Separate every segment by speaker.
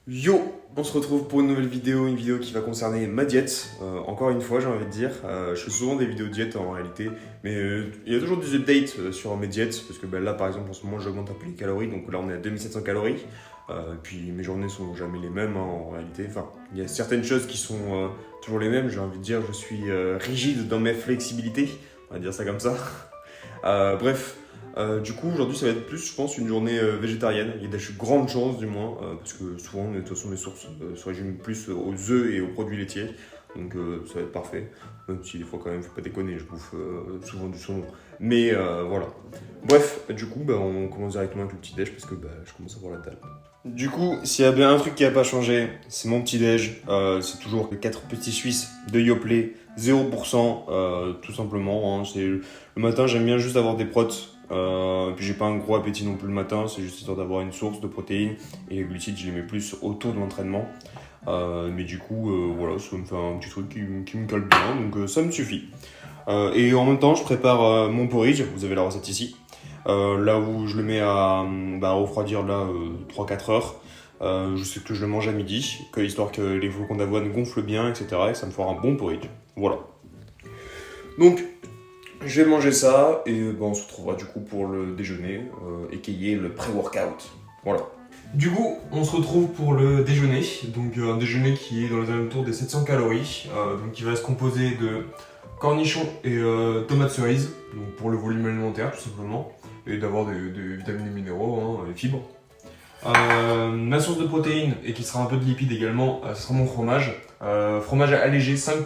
Speaker 1: Yo, on se retrouve pour une vidéo qui va concerner ma diète. Encore une fois, j'ai envie de dire, je fais souvent des vidéos de diète en réalité, mais il y a toujours des updates sur mes diètes, parce que là par exemple en ce moment j'augmente un peu les calories, donc là on est à 2700 calories, puis mes journées sont jamais les mêmes en réalité. Enfin, il y a certaines choses qui sont toujours les mêmes, j'ai envie de dire, je suis rigide dans mes flexibilités, on va dire ça comme ça. Bref. Du coup, aujourd'hui, ça va être plus, je pense, une journée végétarienne. Il y a de grandes chances, du moins, parce que souvent, de toute façon, mes sources se résument plus aux œufs et aux produits laitiers. Donc, ça va être parfait. Même si, des fois, quand même, faut pas déconner, je bouffe souvent du saumon. Mais voilà. Bref, du coup, on commence directement avec le petit-déj parce que je commence à voir la dalle. Du coup, s'il y a bien un truc qui n'a pas changé, c'est mon petit-déj. C'est toujours 4 petits Suisses de Yoplait, 0%, tout simplement. Hein. Le matin, j'aime bien juste avoir des protes. Puis j'ai pas un gros appétit non plus le matin, c'est juste histoire d'avoir une source de protéines et les glucides je les mets plus autour de l'entraînement. Mais du coup, voilà, ça me fait un petit truc qui me colle bien, donc ça me suffit. Et en même temps, je prépare mon porridge, vous avez la recette ici. Là où je le mets à refroidir là 3-4 heures. Je sais que je le mange à midi, histoire que les flocons d'avoine gonflent bien, etc. Et ça me fera un bon porridge. Voilà. Donc, je vais manger ça et on se retrouvera du coup pour le déjeuner, aka le pré-workout. Voilà. Du coup, on se retrouve pour le déjeuner, donc un déjeuner qui est dans les alentours des 700 calories, donc qui va se composer de cornichons et tomates cerises, donc pour le volume alimentaire tout simplement, et d'avoir des vitamines et minéraux, et fibres. Ma source de protéines et qui sera un peu de lipides également, ce sera mon fromage. Fromage allégé 5%.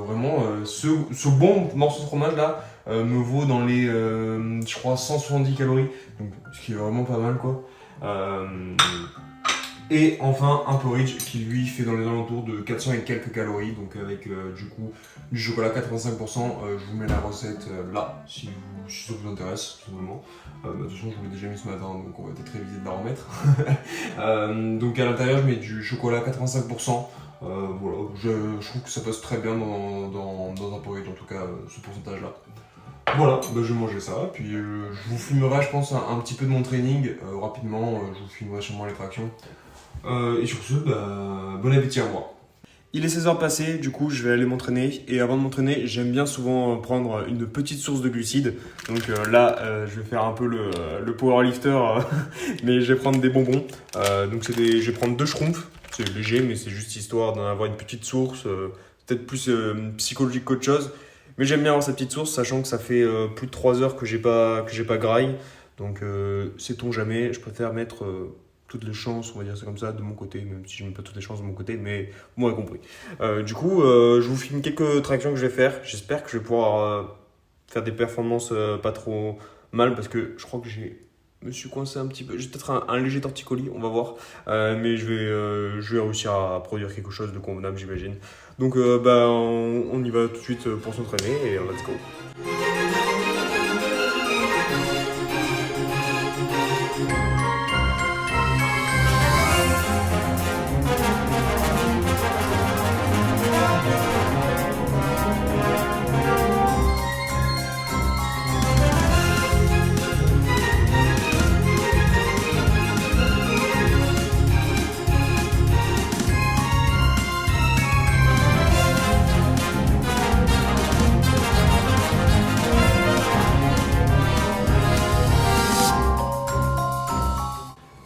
Speaker 1: Vraiment, ce bon morceau de fromage là me vaut dans les, je crois, 170 calories. Donc, ce qui est vraiment pas mal quoi. Et enfin un porridge qui lui fait dans les alentours de 400 et quelques calories, donc avec du coup du chocolat 85%. Je vous mets la recette là si ça vous intéresse tout simplement. De toute façon je vous l'ai déjà mis ce matin donc on va peut-être éviter de la remettre. Donc à l'intérieur je mets du chocolat 85%. Voilà, je trouve que ça passe très bien dans un porridge, en tout cas ce pourcentage là. Voilà, je vais manger ça, puis je vous filmerai je pense un petit peu de mon training rapidement, je vous filmerai sûrement les tractions. Et sur ce, bon appétit à moi. Il est 16 heures passées, du coup je vais aller m'entraîner. Et avant de m'entraîner, j'aime bien souvent prendre une petite source de glucides. Donc je vais faire un peu le powerlifter, mais je vais prendre des bonbons. Je vais prendre 2 schtroumpfs. C'est léger, mais c'est juste histoire d'en avoir une petite source. Peut-être plus psychologique qu'autre chose. Mais j'aime bien avoir cette petite source, sachant que ça fait plus de 3 heures que j'ai pas graille. Donc sait-on jamais, je préfère mettre toutes les chances, on va dire ça comme ça, de mon côté, même si je mets pas toutes les chances de mon côté, mais vous m'aurez compris. Je vous filme quelques tractions que je vais faire. J'espère que je vais pouvoir faire des performances pas trop mal, parce que je crois que me suis coincé un petit peu. J'ai peut-être un léger torticolis, on va voir. Mais je vais réussir à produire quelque chose de convenable, j'imagine. Donc on y va tout de suite pour s'entraîner et let's go.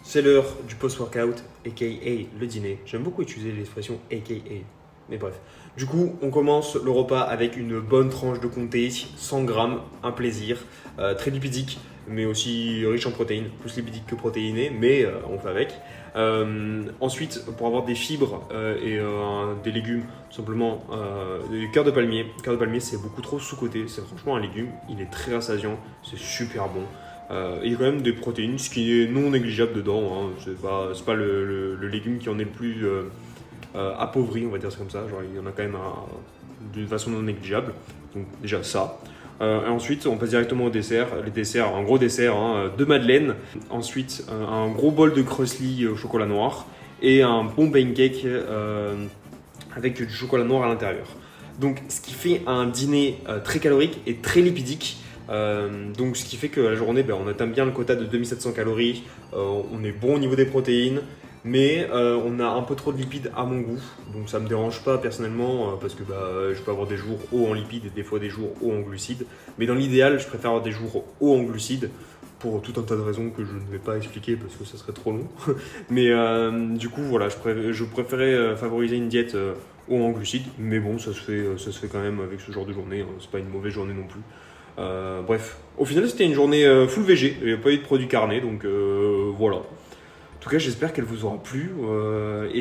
Speaker 1: C'est l'heure du post-workout, aka le dîner. J'aime beaucoup utiliser l'expression aka, mais bref. Du coup, on commence le repas avec une bonne tranche de comté, 100 grammes, un plaisir, très lipidique, mais aussi riche en protéines, plus lipidique que protéiné, mais on fait avec. Ensuite, pour avoir des fibres et des légumes, tout simplement, du cœur de palmier. Le cœur de palmier, c'est beaucoup trop sous-coté, c'est franchement un légume, il est très rassasiant, c'est super bon. Il y a quand même des protéines, ce qui est non négligeable dedans. C'est pas le légume qui en est le plus appauvri, on va dire ça comme ça. Genre, il y en a quand même d'une façon non négligeable. Donc déjà ça. Et ensuite, on passe directement au dessert. Les desserts, un gros dessert, de madeleine. Ensuite, un gros bol de Croissly au chocolat noir. Et un bon pancake avec du chocolat noir à l'intérieur. Donc ce qui fait un dîner très calorique et très lipidique. Donc ce qui fait que la journée, on atteint bien le quota de 2700 calories, on est bon au niveau des protéines, mais on a un peu trop de lipides à mon goût, donc ça me dérange pas personnellement parce que je peux avoir des jours hauts en lipides et des fois des jours hauts en glucides, mais dans l'idéal je préfère avoir des jours hauts en glucides pour tout un tas de raisons que je ne vais pas expliquer parce que ça serait trop long. Mais du coup voilà, je préférais favoriser une diète haut en glucides, mais bon ça se fait quand même avec ce genre de journée, hein. C'est pas une mauvaise journée non plus. Bref, au final c'était une journée full végé, il n'y a pas eu de produits carnés, donc voilà. En tout cas, j'espère qu'elle vous aura plu on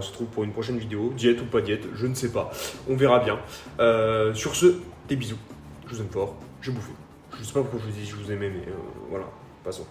Speaker 1: se retrouve pour une prochaine vidéo, diète ou pas diète, je ne sais pas, on verra bien. Sur ce, des bisous, je vous aime fort, je vais bouffer. Je sais pas pourquoi je vous dis que je vous aimais, mais voilà, passons.